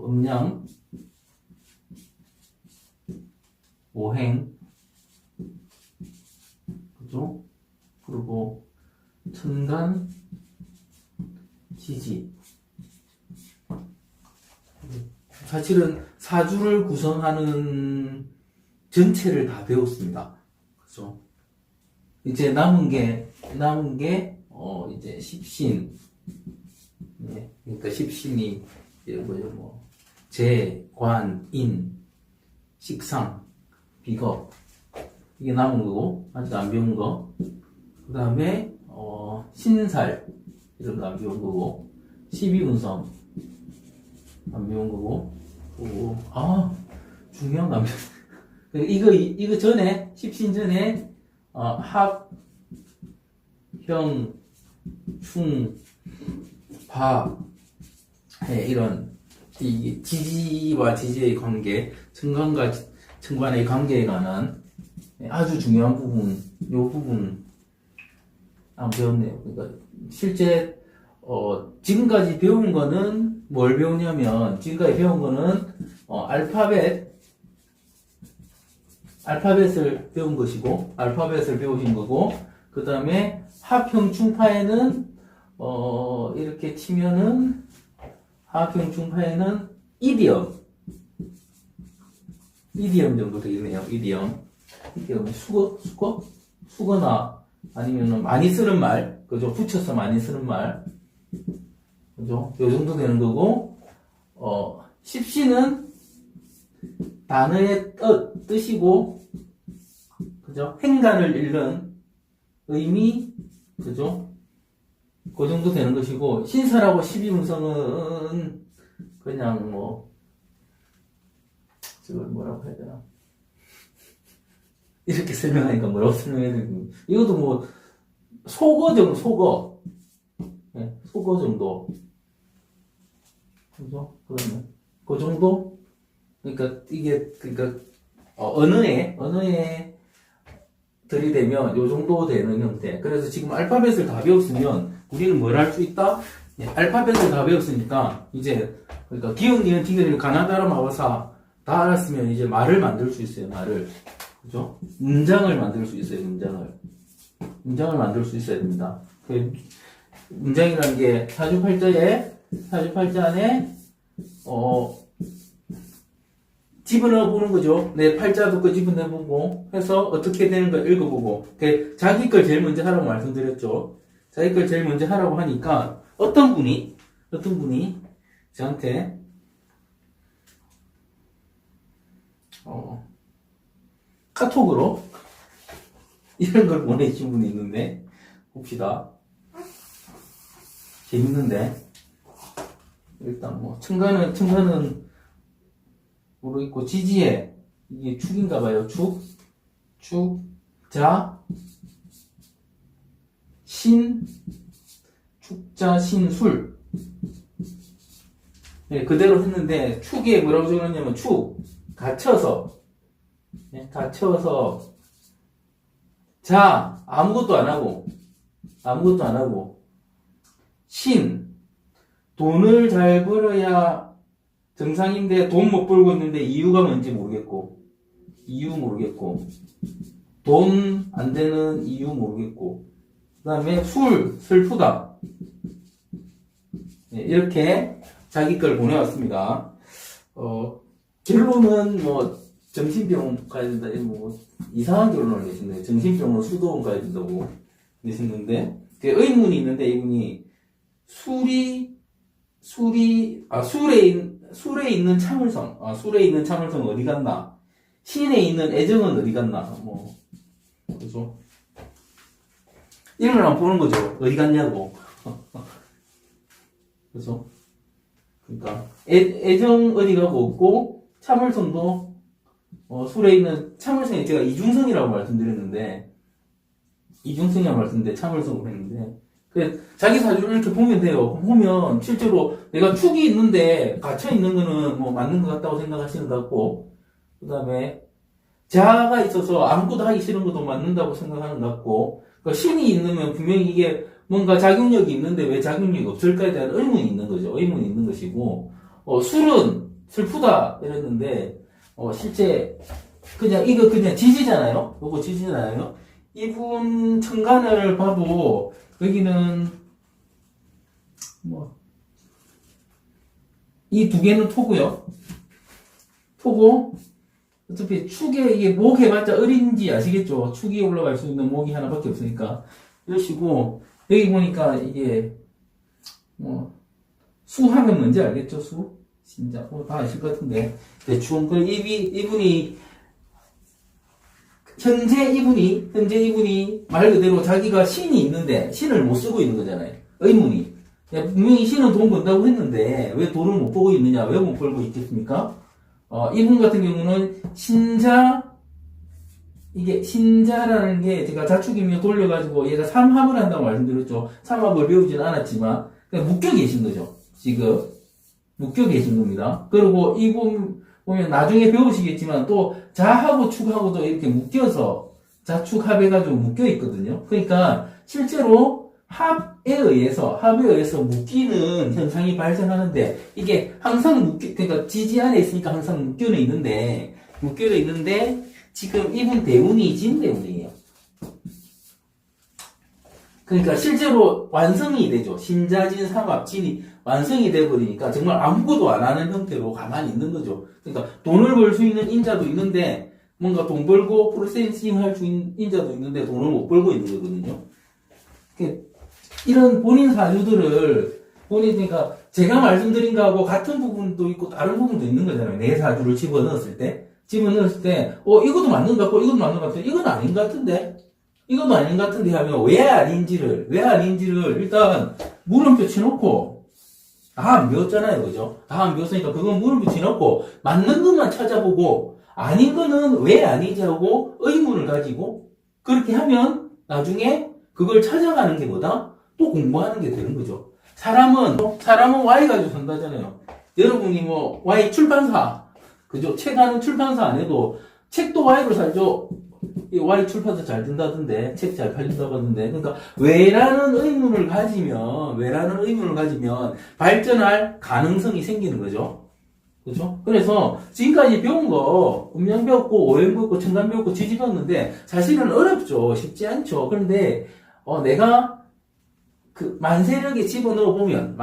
음양, 오행, 그죠? 그리고 천간, 지지. 사실은 사주를 구성하는 전체를 다 배웠습니다. 그죠? 이제 남은 게, 이제 십신. 네. 그러니까 십신이, 이제 재, 관, 인, 식상, 비겁. 이게 남은 거고, 아직 안 배운 거. 그 다음에, 신살. 이런 거 안 배운 거고. 12운성. 안 배운 거고. 중요한 거 안 배운 이거 전에, 십신 전에, 합, 형, 충, 바, 이런, 이 지지와 지지의 관계, 천간의 관계에 관한 아주 중요한 부분, 요 부분, 안 배웠네요. 그러니까, 실제, 지금까지 배운 거는 뭘 배우냐면, 지금까지 배운 거는, 알파벳을 배운 것이고, 알파벳을 배우신 거고, 그 다음에 합형 충파에는, 이렇게 치면은, 합형 충파에는 이디엄 정도 되겠네요. 이디엄 수거나, 아니면 많이 쓰는 말, 그죠? 붙여서 많이 쓰는 말, 그죠? 요 정도 되는 거고, 십시는 단어의 뜻이고, 그죠? 행간을 잃는 의미, 그죠? 그 정도 되는 것이고, 신설하고 십이운성은 그냥 저걸 뭐라고 해야 되나? 이렇게 설명하니까 뭐라고 설명해야 되나? 이것도 속어 정도, 속어. 네, 속어 정도. 그죠? 그러면, 그 정도? 그러니까, 언어에 들이대면 요 정도 되는 형태. 그래서 지금 알파벳을 다 배웠으면 우리는 뭘 할 수 있다? 네, 알파벳을 다 배웠으니까 이제 그러니까 기역, 니은, 디귿, 가나다라, 마바사 다 알았으면 이제 말을 만들 수 있어요. 말을. 그죠? 문장을 만들 수 있어요. 문장을 만들 수 있어야 됩니다. 문장이라는 게 사주팔자 안에 집어넣어 보는 거죠. 내 팔자도 그 집어넣어 보고 해서 어떻게 되는 걸 읽어보고, 자기 걸 제일 먼저 하라고 말씀드렸죠. 자기 걸 제일 먼저 하라고 하니까 어떤 분이 저한테 카톡으로 이런 걸 보내주신 분이 있는데, 봅시다. 재밌는데, 일단 청가는 모르겠고, 지지에 이게 축인가봐요. 축자, 축자, 술. 네, 그대로 했는데, 축에 뭐라고 적었냐면, 갇혀서. 네, 갇혀서. 자, 아무것도 안 하고. 돈을 잘 벌어야 정상인데 돈 못 벌고 있는데 이유가 뭔지 모르겠고, 돈 안 되는 이유 모르겠고, 그 다음에 슬프다. 네, 이렇게 자기 걸 보내왔습니다. 결론은 정신병원 가야 된다, 이상한 결론을 내셨네요. 정신병원 수도원 가야 된다고 내셨는데, 의문이 있는데, 이분이 술에 있는 참을성 어디 갔나? 신에 있는 애정은 어디 갔나? 그죠? 이런 걸 한번 보는 거죠. 어디 갔냐고. 그죠? 그러니까, 애정 어디 가고 없고, 참을성도, 술에 있는 참을성이 제가 이중성이라고 말씀드렸는데, 참을성으로 했는데, 자기 사주를 이렇게 보면 돼요. 보면 실제로 내가 축이 있는데 갇혀 있는 거는 맞는 것 같다고 생각하시는 것 같고, 그 다음에 자아가 있어서 아무것도 하기 싫은 것도 맞는다고 생각하는 것 같고, 그러니까 신이 있으면 분명히 이게 뭔가 작용력이 있는데 왜 작용력이 없을까에 대한 의문이 있는 거죠. 의문이 있는 것이고, 술은 슬프다 이랬는데 실제 이거 그냥 지지잖아요. 요거 지지잖아요. 이분 천간을 봐도 여기는 이 두 개는 토고요. 토고 어차피 축에 이게 목 해봤자 을인지 아시겠죠? 축이 올라갈 수 있는 목이 하나밖에 없으니까 이러시고 여기 보니까 이게 수하면 뭔지 알겠죠? 수? 진짜 다 아실 것 같은데 대충 이분이 현재 이분이 말 그대로 자기가 신이 있는데 신을 못 쓰고 있는 거잖아요. 의문이. 분명히 신은 돈 번다고 했는데 왜 돈을 못 벌고 있느냐? 왜 못 벌고 있겠습니까? 이분 같은 경우는 이게 신자라는 게 제가 자축이면 돌려가지고 얘가 삼합을 한다고 말씀드렸죠. 삼합을 배우지는 않았지만 그냥 묶여 계신 거죠. 지금 묶여 계신 겁니다. 그리고 이분 보면 나중에 배우시겠지만 또 자하고 축하고도 이렇게 묶여서 자축합해가지고 묶여 있거든요. 그러니까 실제로 합에 의해서 묶이는 현상이 발생하는데 이게 항상 그러니까 지지 안에 있으니까 항상 묶여는 있는데 지금 이분 대운이 진대운이에요. 그러니까 실제로 완성이 되죠. 신자진 삼합진이 완성이 돼버리니까 정말 아무것도 안 하는 형태로 가만히 있는 거죠. 그러니까 돈을 벌 수 있는 인자도 있는데 뭔가 돈 벌고 프로세싱 할 수 있는 인자도 있는데 돈을 못 벌고 있는 거거든요. 이런 본인 사주들을 그러니까 제가 말씀드린 거하고 같은 부분도 있고 다른 부분도 있는 거잖아요. 내 사주를 집어넣었을 때 이것도 맞는 것 같고 이것도 맞는 것 같고 이건 아닌 것 같은데 이것도 아닌 것 같은데 하면 왜 아닌지를 일단 물음표 쳐놓고 다 안 배웠잖아요. 그죠? 다 안 배웠으니까 그건 물음표 쳐놓고 맞는 것만 찾아보고 아닌 거는 왜 아니지 하고 의문을 가지고 그렇게 하면 나중에 그걸 찾아가는 게 뭐다? 또 공부하는 게 되는 거죠. 사람은 Y 가지고 산다잖아요. 여러분이 Y 출판사 그죠? 책 하는 출판사 안 해도 책도 Y로 살죠. Y 출판사 잘 된다던데, 책 잘 팔린다고 하던데. 그러니까, 왜라는 의문을 가지면 발전할 가능성이 생기는 거죠. 그죠? 그래서, 지금까지 배운 거, 음양 배웠고, 오행 배웠고, 천간 배웠고, 지지 배웠는데, 사실은 어렵죠. 쉽지 않죠. 그런데, 내가, 만세력에 집어넣어 보면,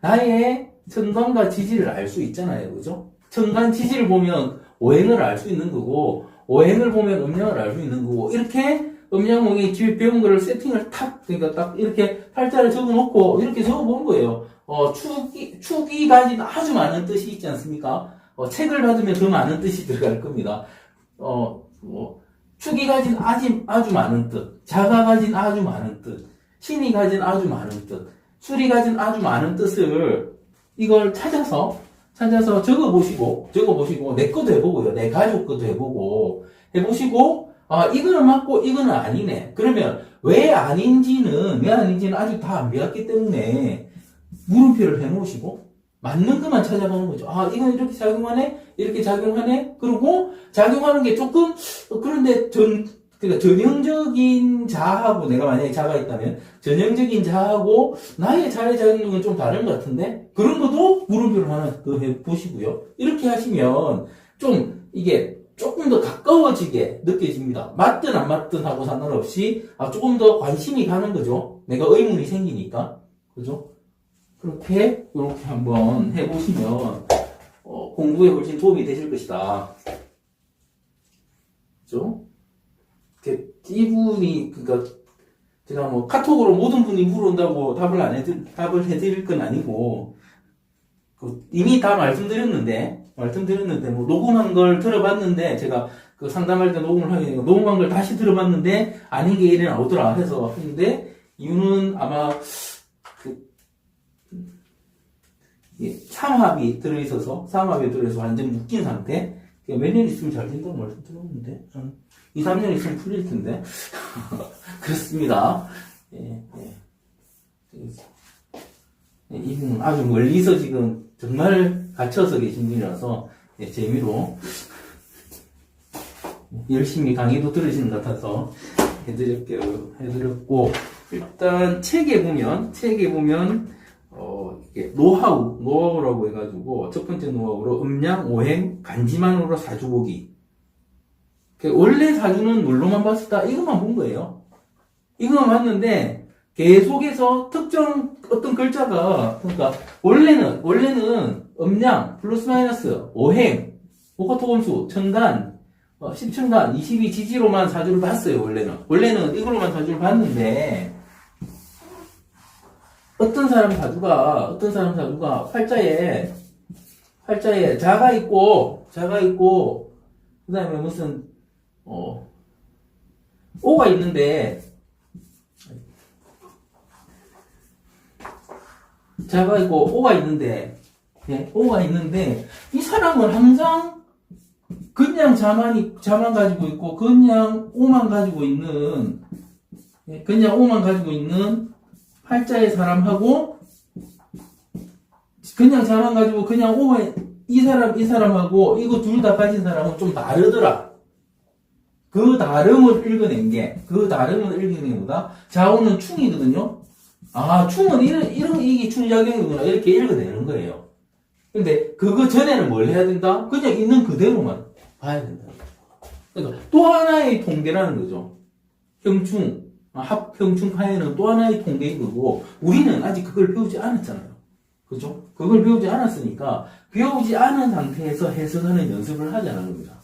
나의 천간과 지지를 알 수 있잖아요. 그죠? 천간 지지를 보면, 오행을 알 수 있는 거고, 오행을 보면 음양을 알 수 있는 거고, 이렇게 음양오행이 집에 배운 거를 세팅을 그러니까 딱 이렇게 팔자를 적어 놓고, 이렇게 적어 본 거예요. 축이 가진 아주 많은 뜻이 있지 않습니까? 책을 받으면 더 많은 뜻이 들어갈 겁니다. 축이 가진 아주 많은 뜻, 자가 가진 아주 많은 뜻, 신이 가진 아주 많은 뜻, 술이 가진 아주 많은 뜻을 이걸 찾아서 적어보시고, 내 것도 해보고요. 내 가족 것도 해보시고, 이거는 맞고, 이거는 아니네. 그러면, 왜 아닌지는 아직 다 안 배웠기 때문에, 물음표를 해놓으시고, 맞는 것만 찾아보는 거죠. 이건 이렇게 작용하네? 그리고, 작용하는 게 조금, 그런데 그러니까 전형적인 자하고 내가 만약에 자가 있다면 전형적인 자하고 나의 자의 작용력은 좀 다른 것 같은데 그런 것도 물음표를 하나 더 해보시고요. 이렇게 하시면 좀 이게 조금 더 가까워지게 느껴집니다. 맞든 안 맞든 하고 상관없이 조금 더 관심이 가는 거죠. 내가 의문이 생기니까. 그죠? 이렇게 한번 해보시면 공부에 훨씬 도움이 되실 것이다. 그죠? 이분이, 그러니까, 제가 카톡으로 모든 분이 물어온다고 답을 해드릴 건 아니고, 이미 다 말씀드렸는데, 녹음한 걸 들어봤는데, 제가 상담할 때 녹음을 하게 되니까, 녹음한 걸 다시 들어봤는데, 아닌 게 이래 나오더라 해서 했는데, 이유는 아마, 삼합이 들어있어서 완전 묶인 상태, 몇 년 있으면 잘 된다고 말씀드렸는데, 2, 3년 있으면 풀릴 텐데. 그렇습니다. 이분은 아주 멀리서 지금 정말 갇혀서 계신 분이라서, 재미로 열심히 강의도 들으시는 것 같아서 해드렸고, 일단 책에 보면, 이렇게 노하우라고 해가지고, 첫 번째 노하우로 음양, 오행, 간지만으로 사주 보기. 원래 사주는 뭘로만 봤었다? 이것만 본 거예요. 이것만 봤는데, 계속해서 특정 어떤 글자가, 그러니까, 원래는 음양, 플러스 마이너스, 오행, 오카토금수, 천간, 10천간, 22지지로만 사주를 봤어요, 원래는 이걸로만 사주를 봤는데, 어떤 사람 사주가 활자에 자가 있고, 그 다음에 무슨, 오가 있는데, 자가 있고, 오가 있는데, 이 사람은 항상 그냥 자만 가지고 있고, 그냥 오만 가지고 있는 팔자의 사람하고, 그냥 자만 가지고, 그냥 오만, 이 사람하고, 이거 둘 다 가진 사람은 좀 다르더라. 그 다름을 읽어낸 게 뭐다? 자오는 충이거든요? 충은 이게 충작용이구나. 이렇게 읽어내는 거예요. 근데 그거 전에는 뭘 해야 된다? 그냥 있는 그대로만 봐야 된다. 그러니까 또 하나의 통계라는 거죠. 합형충파에는 또 하나의 통계인 거고, 우리는 아직 그걸 배우지 않았잖아요. 그죠? 그걸 배우지 않았으니까, 배우지 않은 상태에서 해석하는 연습을 하자는 겁니다.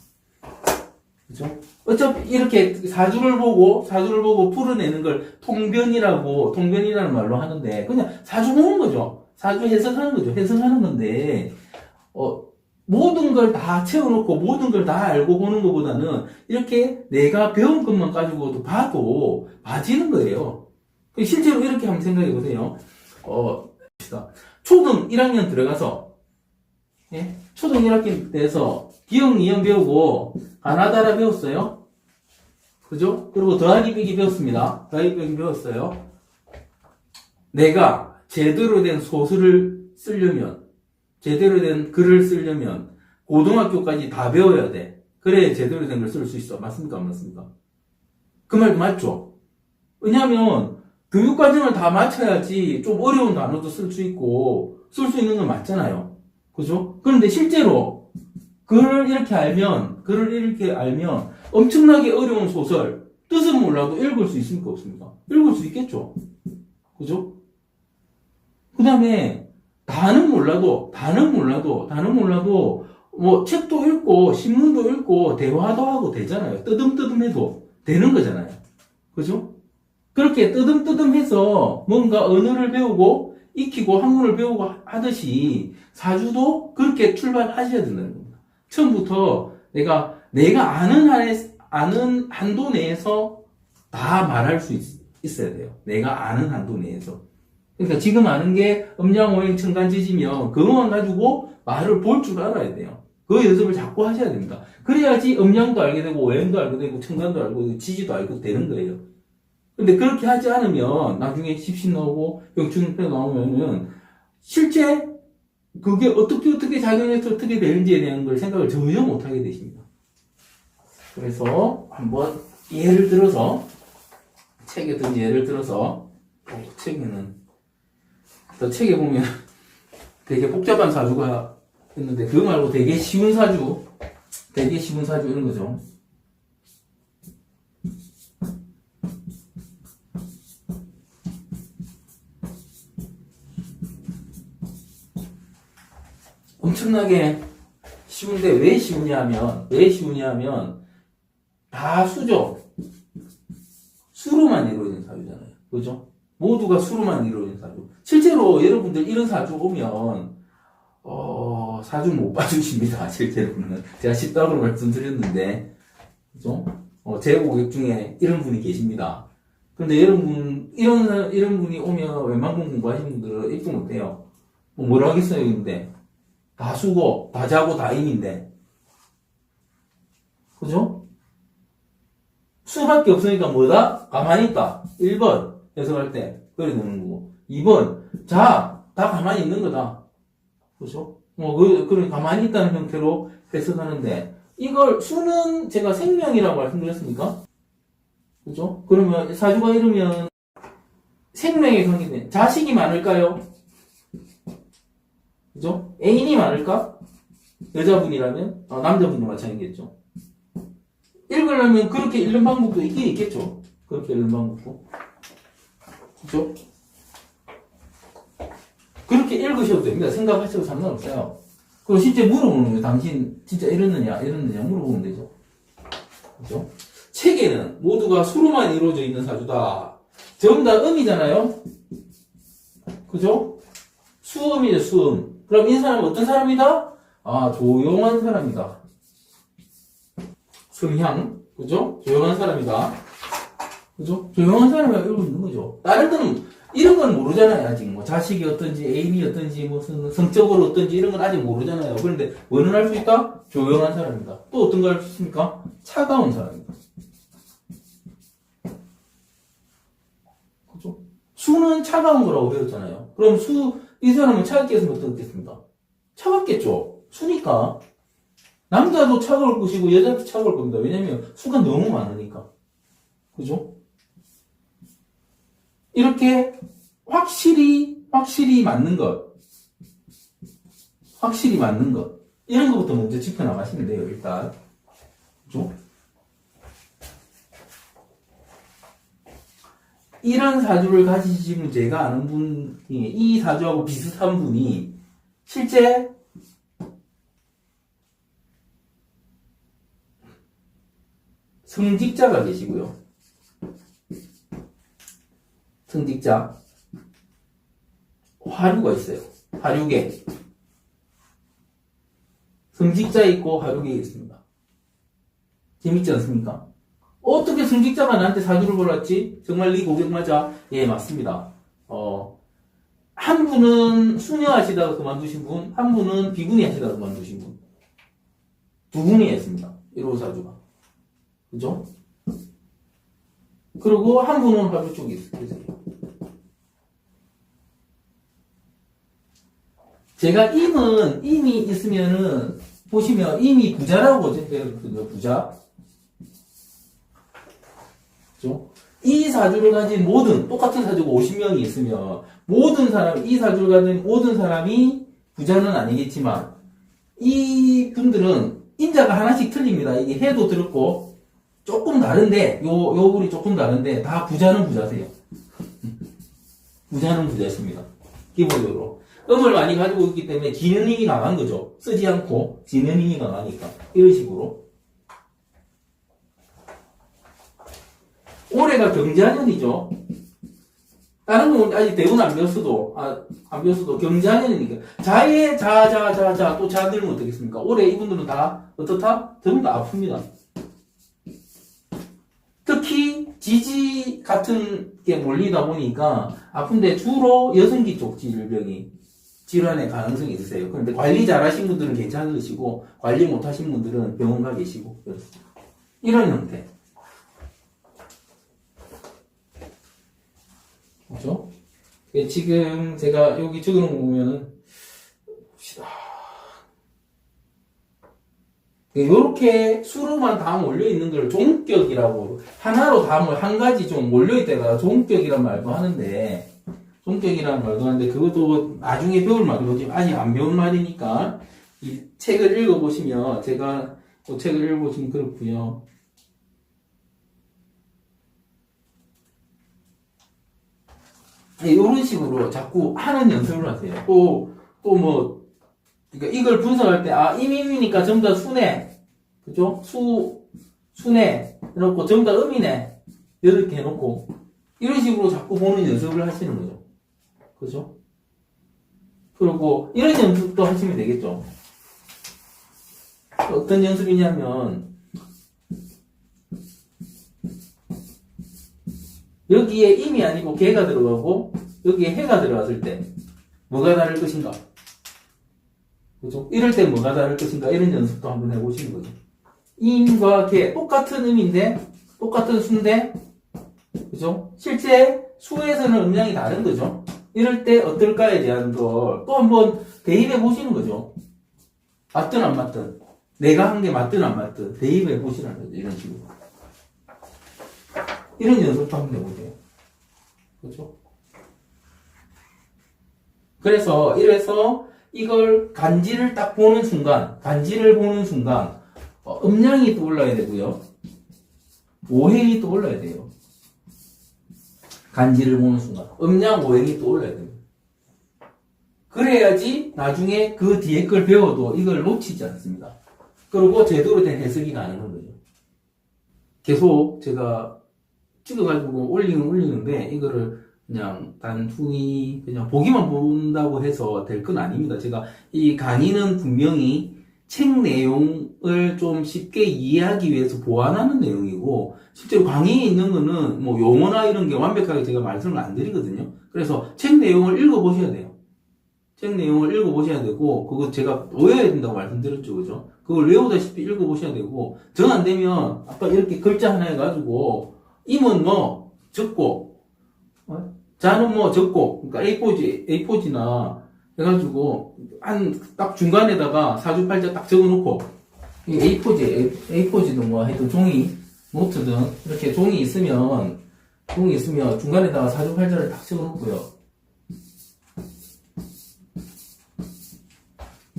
그죠? 어차피 이렇게 사주를 보고 풀어내는 걸 통변이라는 말로 하는데, 그냥 사주 보는 거죠. 사주 해석하는 건데, 모든 걸 다 채워놓고 모든 걸 다 알고 보는 것보다는 이렇게 내가 배운 것만 가지고도 봐도 봐지는 거예요. 실제로 이렇게 한번 생각해 보세요. 초등 1학년 들어가서, 초등 1학년 때에서 기억, 이형 배우고 가나다라 배웠어요. 그죠? 그리고 더하기 빼기 배웠습니다. 더하기 빼기 배웠어요. 내가 제대로 된 소설을 쓰려면, 제대로 된 글을 쓰려면 고등학교까지 다 배워야 돼. 그래야 제대로 된 걸 쓸 수 있어. 맞습니까? 안 맞습니까? 그 말도 맞죠? 왜냐하면 교육과정을 다 마쳐야지 좀 어려운 단어도 쓸 수 있고 쓸 수 있는 건 맞잖아요. 그죠? 그런데 실제로 글을 이렇게 알면 엄청나게 어려운 소설 뜻은 몰라도 읽을 수 있습니까? 없습니까? 읽을 수 있겠죠? 그죠? 그 다음에 다는 몰라도 뭐 책도 읽고 신문도 읽고 대화도 하고 되잖아요. 뜨듬뜨듬해도 되는 거잖아요. 그죠? 그렇게 뜨듬뜨듬해서 뭔가 언어를 배우고 익히고 학문을 배우고 하듯이 사주도 그렇게 출발하셔야 된다는 겁니다. 처음부터 내가 아는 한도 내에서 다 말할 수 있어야 돼요. 내가 아는 한도 내에서. 그러니까 지금 아는 게 음양오행 천간지지면 그것만 가지고 말을 볼 줄 알아야 돼요. 그 연습을 자꾸 하셔야 됩니다. 그래야지 음양도 알게 되고 오행도 알게 되고 천간도 알고 지지도 알고 되는 거예요. 근데 그렇게 하지 않으면 나중에 십신 나오고 병충패 나오면은 실제 그게 어떻게 작용해서 어떻게 되는지에 대한 걸 생각을 전혀 못 하게 되십니다. 그래서 한번 예를 들어서 책에 보면 되게 복잡한 사주가 있는데 그거 말고 되게 쉬운 사주 이런 거죠. 엄청나게 쉬운데 왜 쉬우냐면 다 수죠. 수로만 이루어진 사주잖아요. 그죠? 모두가 수로만 이루어진 사주. 실제로 여러분들 이런 사주 오면 사주 못 봐주십니다. 실제로는 제가 쉽다고 말씀드렸는데, 그죠? 제 고객 중에 이런 분이 계십니다. 근데 여러분 이런 분이 오면 웬만큼 공부하시는 분들은 입도 못해요. 뭐라 하겠어요, 근데 다 수고, 다 자고, 다 임인데, 그죠? 수밖에 없으니까 뭐다? 가만히 있다. 1번 해석할 때 그래 되는 거고, 2번 자, 다 가만히 있는 거다. 그죠? 그래 가만히 있다는 형태로 해석하는데, 이걸 수는 제가 생명이라고 말씀드렸습니까? 그죠? 그러면 사주가 이러면 생명에 관계된 자식이 많을까요? 그죠? 애인이 많을까? 여자분이라면? 남자분도 마찬가지겠죠. 읽으려면 그렇게 읽는 방법도 있긴 있겠죠. 그렇게 읽는 방법도. 그죠? 그렇게 읽으셔도 됩니다. 생각하셔도 상관없어요. 그리고 실제 물어보는 거예요. 당신 진짜 이랬느냐 물어보면 되죠. 그죠? 책에는 모두가 수로만 이루어져 있는 사주다. 전부 다 음이잖아요. 그죠? 수음이죠, 수음. 그럼 이 사람은 어떤 사람이다? 조용한 사람이다. 성향, 그죠? 조용한 사람이다. 그죠? 조용한 사람이 알고 있는 거죠. 다른 거는, 이런 건 모르잖아요, 아직. 뭐, 자식이 어떤지, 애인이 어떤지, 무슨, 성적으로 어떤지, 이런 건 아직 모르잖아요. 그런데, 뭐는 알 수 있다? 조용한 사람이다. 또 어떤 걸 알 수 있습니까? 차가운 사람이다. 그죠? 수는 차가운 거라고 배웠잖아요. 그럼 이 사람은 차갑게 했으면 어떻겠습니까? 차갑겠죠? 수니까. 남자도 차가울 것이고, 여자도 차가울 겁니다. 왜냐면, 수가 너무 많으니까. 그죠? 이렇게 확실히 맞는 것. 확실히 맞는 것. 이런 것부터 먼저 짚어나가시면 돼요, 일단. 그죠? 이런 사주를 가지신 제가 아는 분이, 이 사주하고 비슷한 분이, 실제, 성직자가 계시고요. 성직자. 화류가 있어요. 화류계. 성직자 있고 화류계 있습니다. 재밌지 않습니까? 어떻게 성직자가 나한테 사주를 골랐지? 정말 네 고객 맞아? 예, 맞습니다. 한 분은 수녀하시다가 그만두신 분, 한 분은 비구니 하시다가 그만두신 분. 두 분이 했습니다. 1호 사주가. 그죠? 그리고 한 분은 화류 쪽에 있어요. 제가 임이 있으면은, 보시면 임이 부자라고 배웠거든요, 부자. 그죠? 이 사주를 가진 똑같은 사주가 50명이 있으면, 이 사주를 가진 모든 사람이 부자는 아니겠지만, 이 분들은 인자가 하나씩 틀립니다. 이게 해도 들었고, 조금 다른데, 요 분이 조금 다른데, 다 부자는 부자세요. 부자는 부자십니다. 기본적으로. 음을 많이 가지고 있기 때문에 기는 힘이 강한 거죠. 쓰지 않고 지는 힘이 강하니까. 이런 식으로. 올해가 경자년이죠. 다른 건 아직 대부분 안 배웠어도 경자년이니까. 자에 또 자들면 어떻겠습니까? 올해 이분들은 다 어떻다? 전부 다 아픕니다. 특히 지지 같은 게 몰리다 보니까 아픈데 주로 여성기 쪽 질환의 가능성이 있으세요. 그런데 관리 잘하신 분들은 괜찮으시고 관리 못하신 분들은 병원 가 계시고 그렇습니다. 이런 형태. 그렇죠? 지금 제가 여기 적어놓은 거 보면은 봅시다. 이렇게 수로만 다 몰려있는 걸 종격이라고, 하나로 다 한 가지 좀 몰려있다가 종격이란 말도 하는데, 그것도 나중에 배울 말이고, 지금 아직 안 배운 말이니까, 이 책을 읽어보시면, 제가 그 책을 읽어보시면 그렇고요. 이런 식으로 자꾸 하는 연습을 하세요. 그러니까 이걸 분석할 때, 임이니까 전부 다 수네. 그죠? 수네. 해놓고 전부 다 음이네. 이렇게 해놓고. 이런 식으로 자꾸 보는 연습을 하시는 거죠. 그죠? 그리고 이런 연습도 하시면 되겠죠. 어떤 연습이냐면, 여기에 임이 아니고 개가 들어가고, 여기에 해가 들어갔을 때, 뭐가 다를 것인가? 그죠? 이럴 때 뭐가 다를 것인가? 이런 연습도 한번 해보시는 거죠. 임과 개, 똑같은 음인데, 똑같은 수인데, 그죠? 실제 수에서는 음량이 다른 거죠. 이럴 때 어떨까에 대한 걸 또 한번 대입해 보시는 거죠. 맞든 안 맞든. 내가 한 게 맞든 안 맞든 대입해 보시라는 거죠. 이런 식으로. 이런 연습도 한번 해보세요. 그죠? 그래서 이래서 이걸 간지를 딱 보는 순간, 음량이 떠올라야 되고요. 오행이 떠올라야 돼요. 간지를 보는 순간. 음량, 오행이 떠올라야 됩니다. 그래야지 나중에 그 뒤에 걸 배워도 이걸 놓치지 않습니다. 그리고 제대로 된 해석이 가능한 거죠. 계속 제가 찍어가지고 올리는데 이거를 그냥 단순히 그냥 보기만 본다고 해서 될 건 아닙니다. 제가 이 강의는 분명히 책 내용을 좀 쉽게 이해하기 위해서 보완하는 내용이고, 실제로 강의에 있는 거는 뭐 용어나 이런 게 완벽하게 제가 말씀을 안 드리거든요. 그래서 책 내용을 읽어보셔야 돼요. 책 내용을 읽어보셔야 되고, 그거 제가 외워야 된다고 말씀드렸죠, 그죠? 그걸 외우다시피 읽어보셔야 되고, 정 안 되면 아까 이렇게 글자 하나 해가지고 임은 뭐 적고, 자는 뭐 적고, 그러니까 A4지나 해가지고 딱 중간에다가 사주팔자 딱 적어놓고, A4지도 뭐 하여튼 종이, 노트든 이렇게 종이 있으면 중간에다가 사주팔자를 딱 적어놓고요.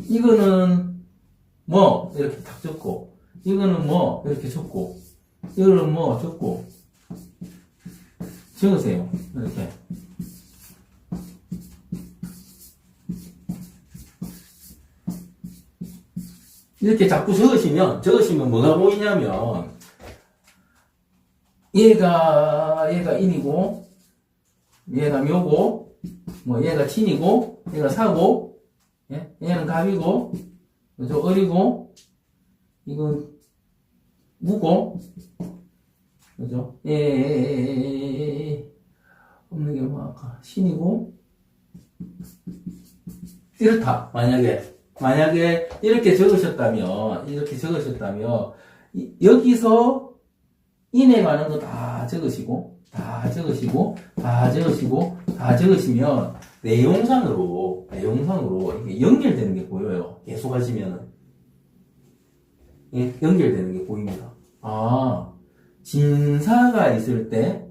이거는 뭐 이렇게 딱 적고, 이거는 뭐 이렇게 적고, 이거는 뭐 적고 적으세요. 이렇게. 이렇게 자꾸 적으시면 뭐가 보이냐면, 얘가 인이고, 얘가 묘고, 뭐 얘가 진이고, 얘가 사고, 얘는 갑이고, 저 을이고, 이건 무고, 그죠? 없는 게 뭐 아까 신이고, 이렇다. 만약에 이렇게 적으셨다면 여기서 인에 관한 거 다 적으시면 내용상으로 이렇게 연결되는 게 보여요. 계속 하시면은. 예, 연결되는 게 보입니다. 아, 진사가 있을 때,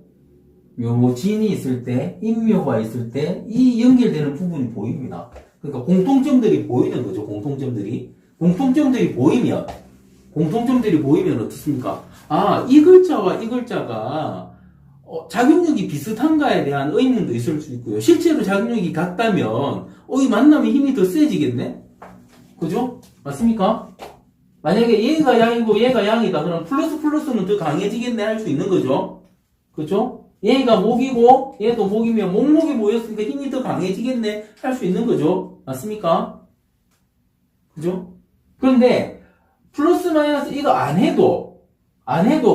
묘진이 있을 때, 인묘가 있을 때, 이 연결되는 부분이 보입니다. 그러니까 공통점들이 보이는 거죠, 공통점들이 보이면 어떻습니까? 아, 이 글자와 이 글자가 작용력이 비슷한가에 대한 의문도 있을 수 있고요. 실제로 작용력이 같다면 이 만나면 힘이 더 세지겠네? 그죠? 맞습니까? 만약에 얘가 양이고 얘가 양이다, 그럼 플러스는 더 강해지겠네 할 수 있는 거죠. 그죠? 얘가 목이고 얘도 목이면 목목이 모였으니까 힘이 더 강해지겠네 할 수 있는 거죠. 맞습니까? 그죠? 그런데 플러스 마이너스 이거 안 해도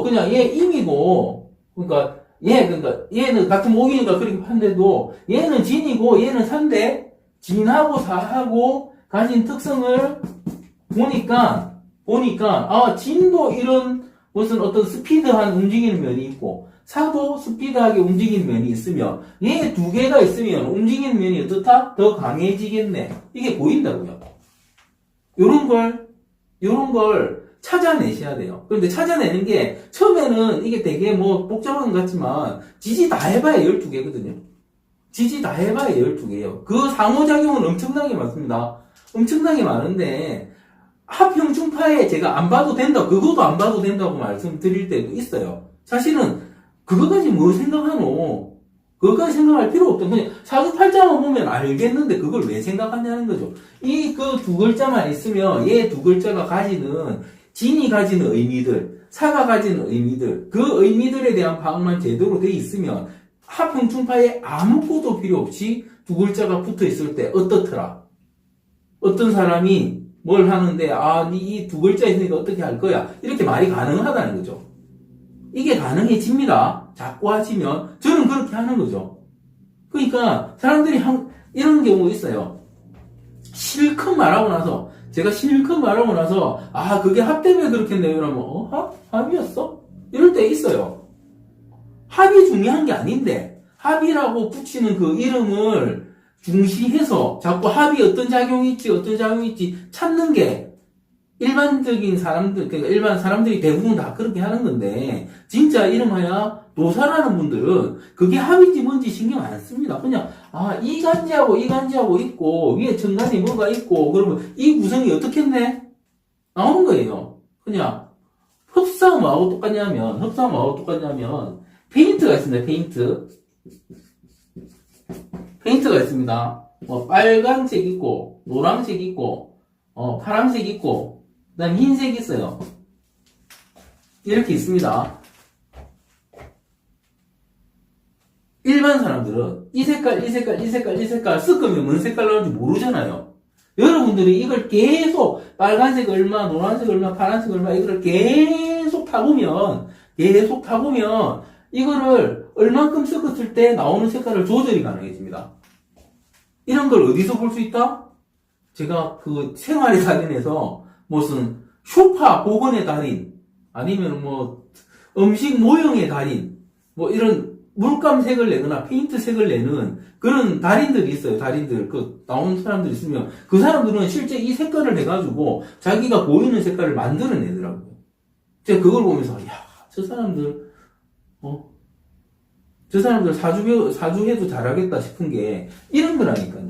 그냥 얘 임이고, 그러니까 얘는 같은 목이니까 그렇게 판데도 얘는 진이고 얘는 산데, 진하고 사하고 가진 특성을 보니까 진도 이런 무슨 어떤 스피드한 움직이는 면이 있고, 사도 스피드하게 움직이는 면이 있으면, 얘 두 개가 있으면 움직이는 면이 어떻다? 더 강해지겠네. 이게 보인다고요. 요런 걸 찾아내셔야 돼요. 그런데 찾아내는 게 처음에는 이게 되게 뭐 복잡한 것 같지만 지지 다 해봐야 12개거든요. 지지 다 해봐야 12개예요. 그 상호작용은 엄청나게 많습니다. 엄청나게 많은데 합형중파에 제가 안 봐도 된다, 그것도 안 봐도 된다고 말씀드릴 때도 있어요. 사실은 그거까지 뭘 생각하노? 그거까지 생각할 필요 없던, 그냥 사주팔자만 보면 알겠는데 그걸 왜 생각하냐는 거죠. 이 그 두 글자만 있으면 얘 두 글자가 가지는, 진이 가지는 의미들, 사가 가지는 의미들, 그 의미들에 대한 파악만 제대로 돼 있으면 합형충파에 아무것도 필요 없이 두 글자가 붙어 있을 때 어떻더라? 어떤 사람이 뭘 하는데, 이 두 글자 있으니까 어떻게 할 거야? 이렇게 말이 가능하다는 거죠. 이게 가능해집니다. 자꾸 하시면. 저는 그렇게 하는 거죠. 그러니까 사람들이 이런 경우 있어요. 실컷 말하고 나서 그게 합 때문에 그렇게 했네요. 그러면 합이었어? 이럴 때 있어요. 합이 중요한 게 아닌데 합이라고 붙이는 그 이름을 중시해서 자꾸 합이 어떤 작용이 있지 찾는 게 일반적인 사람들, 그러니까 일반 사람들이 대부분 다 그렇게 하는 건데, 진짜 이름하여 노사라는 분들은 그게 합인지 뭔지 신경 안 씁니다. 그냥, 이 간지하고 이 간지하고 있고, 위에 천간이 뭐가 있고, 그러면 이 구성이 어떻게 했네? 나오는 거예요. 그냥, 흡사가 뭐하고 똑같냐면, 페인트가 있습니다, 페인트가 있습니다. 뭐, 빨간색 있고, 노란색 있고, 파란색 있고, 그 다음 흰색 있어요. 이렇게 있습니다. 일반 사람들은 이 색깔 섞으면 뭔 색깔 나오는지 모르잖아요. 여러분들이 이걸 계속 빨간색 얼마, 노란색 얼마, 파란색 얼마 이거를 계속 타보면 이거를 얼만큼 섞었을 때 나오는 색깔을 조절이 가능해집니다. 이런 걸 어디서 볼 수 있다? 제가 그 생활의 달인에서 무슨 쇼파 복원의 달인, 아니면 뭐 음식 모형의 달인, 뭐 이런 물감색을 내거나 페인트색을 내는 그런 달인들이 있어요. 달인들, 그 나온 사람들이 있으면 그 사람들은 실제 이 색깔을 해가지고 자기가 보이는 색깔을 만들어내더라고요. 제가 그걸 보면서 저 사람들 사주해도 잘하겠다 싶은 게 이런 거라니까요.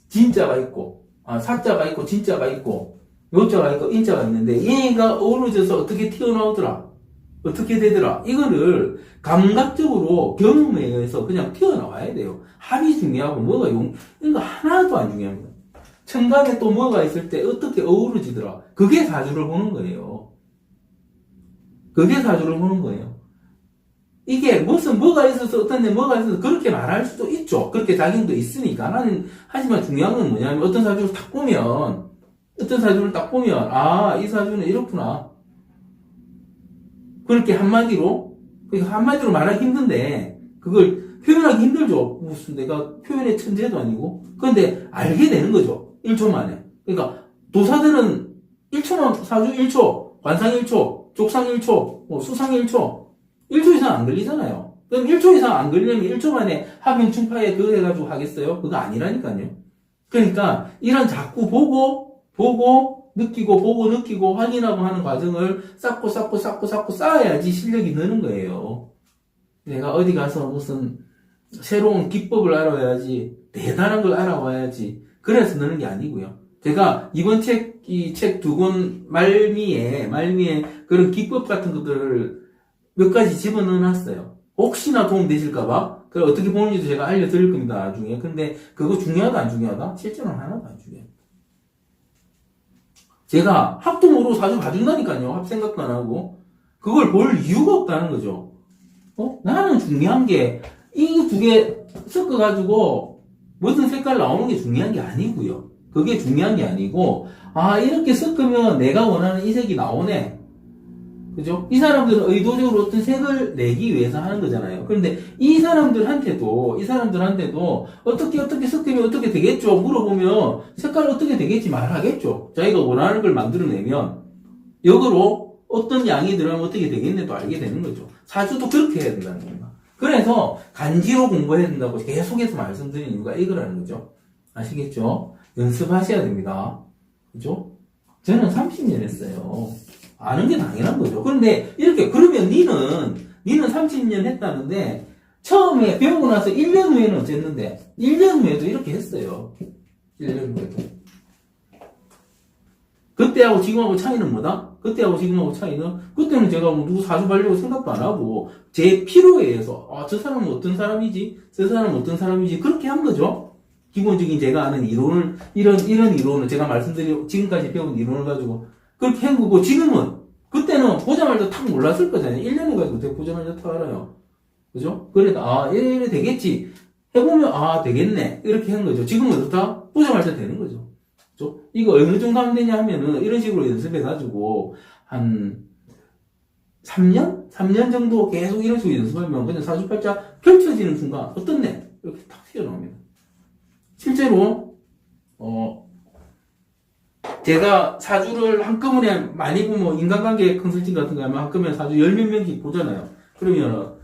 진짜가 있고, 사자가 있고, 진짜가 있고, 요자가 있고, 인자가 있는데, 얘가 어우러져서 어떻게 튀어나오더라? 어떻게 되더라? 이거를 감각적으로 경험에 의해서 그냥 튀어나와야 돼요. 합이 중요하고, 이런 거 하나도 안 중요합니다. 천간에 또 뭐가 있을 때 어떻게 어우러지더라? 그게 사주를 보는 거예요. 이게 뭐가 있어서 뭐가 있어서 그렇게 말할 수도 있죠. 그렇게 작용도 있으니까. 하지만 중요한 건 뭐냐면 어떤 사주를 딱 보면 이 사주는 이렇구나. 그렇게 한마디로 말하기 힘든데 그걸 표현하기 힘들죠. 무슨 내가 표현의 천재도 아니고. 그런데 알게 되는 거죠. 1초 만에. 그러니까 도사들은 1초만 사주 1초, 관상 1초, 족상 1초, 수상 1초 1초 이상 안 걸리잖아요. 그럼 1초 이상 안 걸리려면 1초 만에 합명충파에 그거 해가지고 하겠어요? 그거 아니라니까요. 그러니까 이런 자꾸 보고 느끼고 확인하고 하는 과정을 쌓고 쌓아야지 실력이 느는 거예요. 내가 어디 가서 무슨 새로운 기법을 알아야지, 대단한 걸 알아와야지, 그래서 느는 게 아니고요. 제가 이번 이 책 두 권 말미에 그런 기법 같은 것들을 몇 가지 집어넣어놨어요. 혹시나 도움되실까봐. 그걸 어떻게 보는지도 제가 알려드릴 겁니다, 나중에. 근데 그거 중요하다, 안 중요하다? 실제로는 하나도 안 중요해요. 제가 합도 모르고 사주 봐준다니까요. 합 생각도 안 하고. 그걸 볼 이유가 없다는 거죠. 나는 중요한 게, 이 두 개 섞어가지고, 무슨 색깔 나오는 게 중요한 게 아니고요. 그게 중요한 게 아니고, 이렇게 섞으면 내가 원하는 이 색이 나오네. 그죠? 이 사람들은 의도적으로 어떤 색을 내기 위해서 하는 거잖아요. 그런데 이 사람들한테도 어떻게 섞으면 어떻게 되겠죠? 물어보면 색깔 어떻게 되겠지 말하겠죠. 자기가 원하는 걸 만들어내면 역으로 어떤 양이 들어가면 어떻게 되겠네도 알게 되는 거죠. 사주도 그렇게 해야 된다는 겁니다. 그래서 간지로 공부해야 된다고 계속해서 말씀드리는 이유가 이거라는 거죠. 아시겠죠? 연습하셔야 됩니다. 그죠? 저는 30년 했어요. 아는 게 당연한 거죠. 그런데 그러면 니는 30년 했다는데 처음에 배우고 나서 1년 후에는 어쨌는데 1년 후에도 이렇게 했어요. 1년 후에도. 그때하고 지금하고 차이는 뭐다? 그때는 제가 누구 사주 보려고 생각도 안 하고 제 필요에 의해서 저 사람은 어떤 사람이지? 저 사람은 어떤 사람이지? 그렇게 한 거죠. 기본적인 제가 아는 이론을 이런 이론을 제가 말씀드린 지금까지 배운 이론을 가지고 그렇게 한 거고, 그때는 보자마자 탁 몰랐을 거잖아요. 1년 해가지고 어떻게 보자마자 탁 알아요. 그죠? 그래도, 이래 되겠지. 해보면, 되겠네. 이렇게 한 거죠. 지금은 어떻다? 보자마자 되는 거죠. 그죠? 이거 어느 정도 하면 되냐 하면은, 이런 식으로 연습해가지고, 한, 3년? 3년 정도 계속 이런 식으로 연습하면, 그냥 사주팔자 펼쳐지는 순간, 어떻네? 이렇게 탁 튀어나옵니다. 실제로, 제가 사주를 한꺼번에 많이 보면 인간관계 컨설팅 같은 거 하면 한꺼번에 사주 10몇 명씩 보잖아요. 그러면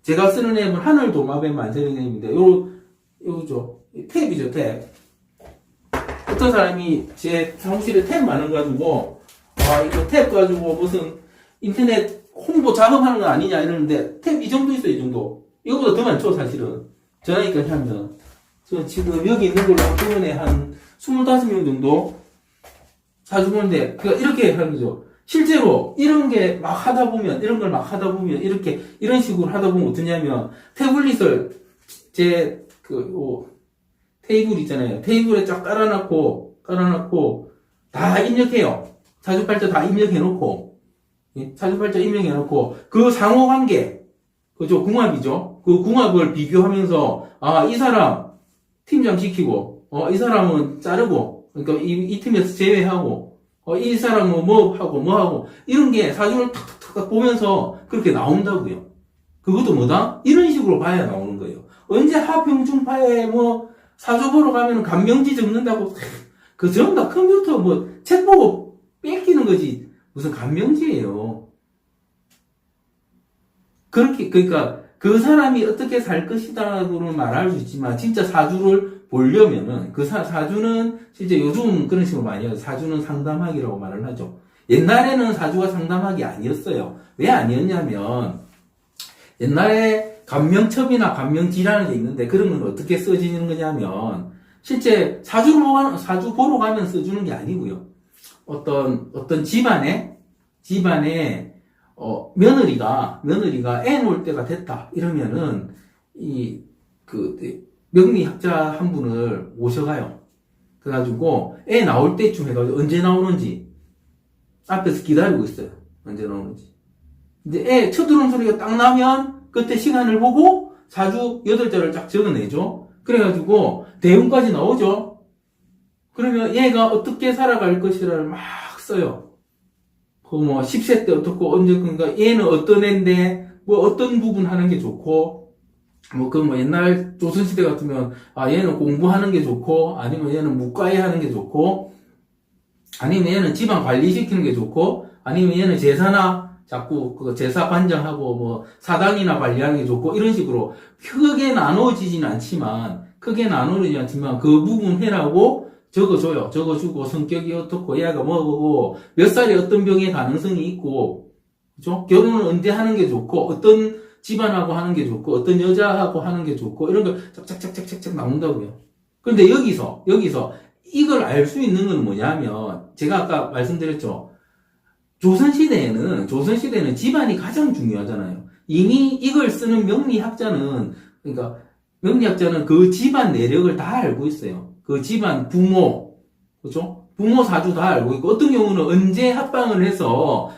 제가 쓰는 앱은 하늘도마뱀 만세는 앱인데 요죠. 탭이죠, 탭. 어떤 사람이 제 사무실에 탭 많은 거 가지고 이거 탭 가지고 무슨 인터넷 홍보 작업하는 거 아니냐 이러는데 탭 이 정도 있어요, 이 정도. 이거보다 더 많죠, 사실은. 전화기까지 하면. 저 지금 여기 있는 걸로 한꺼번에 한 25명 정도 사주 보는데, 그러니까 이렇게 하는 거죠. 실제로 이런 게 막 하다 보면, 이런 걸 막 하다 보면, 이런 식으로 하다 보면 어떠냐면, 태블릿을 테이블 있잖아요. 테이블에 쫙 깔아놓고, 다 입력해요. 사주팔자 다 입력해놓고, 사주팔자 입력해놓고, 그 상호관계, 그죠? 궁합이죠? 그 궁합을 비교하면서, 이 사람 팀장 시키고, 이 사람은 자르고, 그러니까 이 팀에서 제외하고, 이 사람은 뭐 하고, 이런 게 사주를 탁탁탁 보면서 그렇게 나온다고요. 그것도 뭐다? 이런 식으로 봐야 나오는 거예요. 언제 하평중파에 사주 보러 가면 간명지 적는다고, 그 전부 다 컴퓨터 책 보고 뺏기는 거지. 무슨 간명지예요. 그러니까 그 사람이 어떻게 살 것이다고는 말할 수 있지만, 진짜 사주를 보려면은, 사주는, 실제 요즘 그런 식으로 많이 하죠. 사주는 상담하기라고 말을 하죠. 옛날에는 사주가 상담하기 아니었어요. 왜 아니었냐면, 옛날에 간명첩이나 간명지라는 게 있는데, 그런 건 어떻게 써지는 거냐면, 실제 사주 보러 가면 써주는 게 아니고요. 어떤 집안에, 며느리가 애 놓을 때가 됐다. 이러면은, 명리학자 한 분을 모셔가요. 그래가지고, 애 나올 때쯤 해가지고, 언제 나오는지, 앞에서 기다리고 있어요. 언제 나오는지. 이제 애 쳐들어오는 소리가 딱 나면, 그때 시간을 보고, 사주 8자를 쫙 적어내죠. 그래가지고, 대운까지 나오죠. 그러면 얘가 어떻게 살아갈 것이라를 막 써요. 10세 때 어떻고, 언제, 그러니까 얘는 어떤 애인데, 어떤 부분 하는 게 좋고, 옛날 조선시대 같으면, 얘는 공부하는 게 좋고, 아니면 얘는 묵과에 하는 게 좋고, 아니면 얘는 집안 관리시키는 게 좋고, 아니면 얘는 제사나, 자꾸, 제사 관장하고, 사당이나 관리하는 게 좋고, 이런 식으로 크게 나눠지진 않지만, 그 부분 해라고 적어주고, 성격이 어떻고, 얘가 뭐고, 몇 살에 어떤 병의 가능성이 있고, 그죠? 결혼은 언제 하는 게 좋고, 어떤 집안하고 하는 게 좋고, 어떤 여자하고 하는 게 좋고, 이런 걸 짝짝짝짝짝 나온다고요. 그런데 여기서, 이걸 알 수 있는 건 뭐냐면, 제가 아까 말씀드렸죠. 조선시대에는 집안이 가장 중요하잖아요. 이미 이걸 쓰는 명리학자는 그 집안 내력을 다 알고 있어요. 그 집안 부모, 그죠? 부모 사주 다 알고 있고, 어떤 경우는 언제 합방을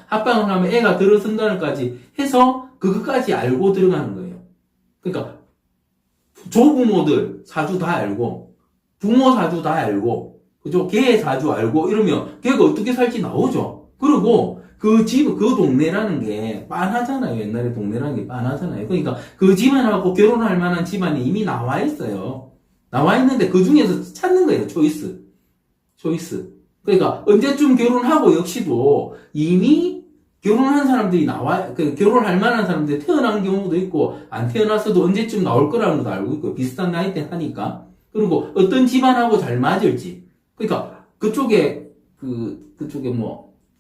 하면 애가 들어선다는까지 해서, 그것까지 알고 들어가는 거예요. 그러니까, 조부모들 사주 다 알고, 부모 사주 다 알고, 그죠? 걔 사주 알고, 이러면 걔가 어떻게 살지 나오죠. 그리고, 그 동네라는 게 빤하잖아요. 옛날에 동네라는 게 빤하잖아요. 그러니까, 그 집안하고 결혼할 만한 집안이 이미 나와 있어요. 나와 있는데, 그 중에서 찾는 거예요. 초이스. 그러니까, 언제쯤 결혼하고 역시도 이미 결혼한 사람들이 결혼할 만한 사람들이 태어난 경우도 있고, 안 태어났어도 언제쯤 나올 거라는 것도 알고 있고, 비슷한 나이대 하니까. 그리고 어떤 집안하고 잘 맞을지. 그러니까, 그쪽에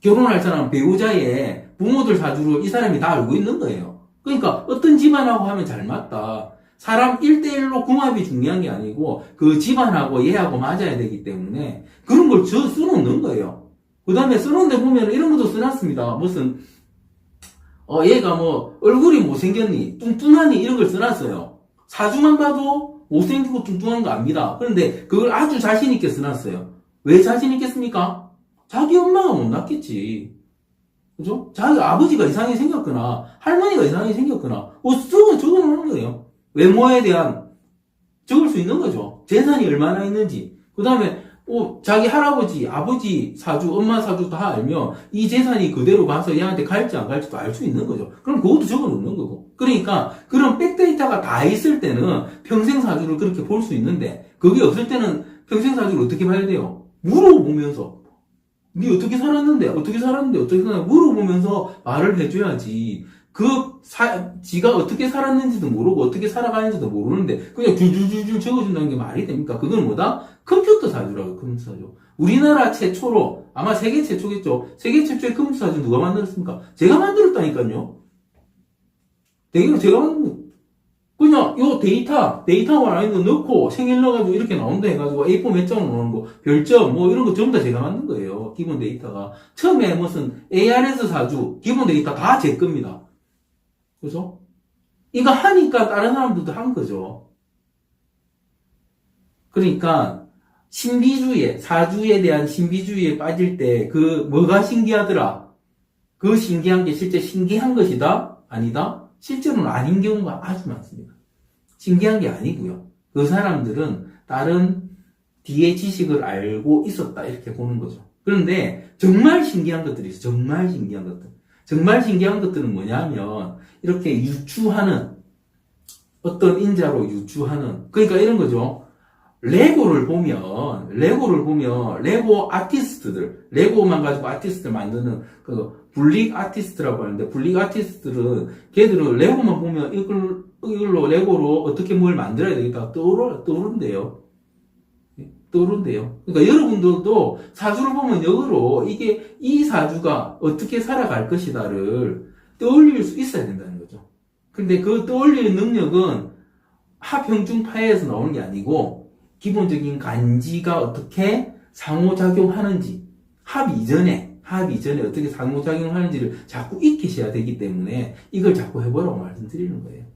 결혼할 사람 배우자의 부모들 사주를 이 사람이 다 알고 있는 거예요. 그러니까, 어떤 집안하고 하면 잘 맞다. 사람 1대1로 궁합이 중요한 게 아니고, 그 집안하고 얘하고 맞아야 되기 때문에, 그런 걸 써놓는 거예요. 그 다음에 써놓은데 보면 이런 것도 써놨습니다. 무슨, 얘가 얼굴이 못생겼니? 뚱뚱하니? 이런 걸 써놨어요. 사주만 봐도 못생기고 뚱뚱한 거 압니다. 그런데 그걸 아주 자신있게 써놨어요. 왜 자신있겠습니까? 자기 엄마가 못 낳겠지. 그죠? 자기 아버지가 이상하게 생겼거나, 할머니가 이상하게 생겼거나, 적어놓는 거예요. 외모에 대한, 적을 수 있는 거죠. 재산이 얼마나 있는지. 그 다음에, 자기 할아버지, 아버지 사주, 엄마 사주 다 알면 이 재산이 그대로 가서 얘한테 갈지 안 갈지도 알 수 있는 거죠. 그럼 그것도 적어 놓는 거고. 그러니까 그런 백데이터가 다 있을 때는 평생 사주를 그렇게 볼 수 있는데, 그게 없을 때는 평생 사주를 어떻게 봐야 돼요? 물어보면서. 니 어떻게 살았는데 물어보면서 말을 해줘야지. 그 지가 어떻게 살았는지도 모르고 어떻게 살아가는지도 모르는데 그냥 줄줄줄줄 적어준다는 게 말이 됩니까? 그건 뭐다? 컴퓨터 사주라고, 컴퓨터 사주. 우리나라 최초로, 아마 세계 최초겠죠? 세계 최초의 컴퓨터 사주 누가 만들었습니까? 제가 만들었다니까요? 제가 만든 거. 그냥 요 데이터 안에 넣고 생일 넣어가지고 이렇게 나온다 해가지고 A4 몇 장으로 나오는 거, 별점, 뭐 이런 거 전부 다 제가 만든 거예요. 기본 데이터가. 처음에 무슨 ARS 사주, 기본 데이터 다 제 겁니다. 그죠? 이거 하니까 다른 사람들도 한 거죠. 그러니까, 사주에 대한 신비주의에 빠질 때, 뭐가 신기하더라? 그 신기한 게 실제 신기한 것이다? 아니다? 실제로는 아닌 경우가 아주 많습니다. 신기한 게 아니고요. 그 사람들은 다른 뒤에 지식을 알고 있었다. 이렇게 보는 거죠. 그런데, 정말 신기한 것들이 있어요. 정말 신기한 것들. 정말 신기한 것들은 뭐냐면, 이렇게 유추하는, 어떤 인자로 유추하는, 그러니까 이런 거죠. 레고를 보면, 레고 아티스트들, 레고만 가지고 아티스트를 만드는, 블릭 아티스트라고 하는데, 블릭 아티스트들은, 걔들은 레고만 보면 이걸로 레고로 어떻게 뭘 만들어야 되겠다. 떠오른대요. 그러니까 여러분들도 사주를 보면 역으로 이 사주가 어떻게 살아갈 것이다를 떠올릴 수 있어야 된다는 거죠. 근데 그 떠올리는 능력은 합형중파에서 나오는 게 아니고 기본적인 간지가 어떻게 상호작용하는지 합 이전에 어떻게 상호작용하는지를 자꾸 익히셔야 되기 때문에 이걸 자꾸 해보라고 말씀드리는 거예요.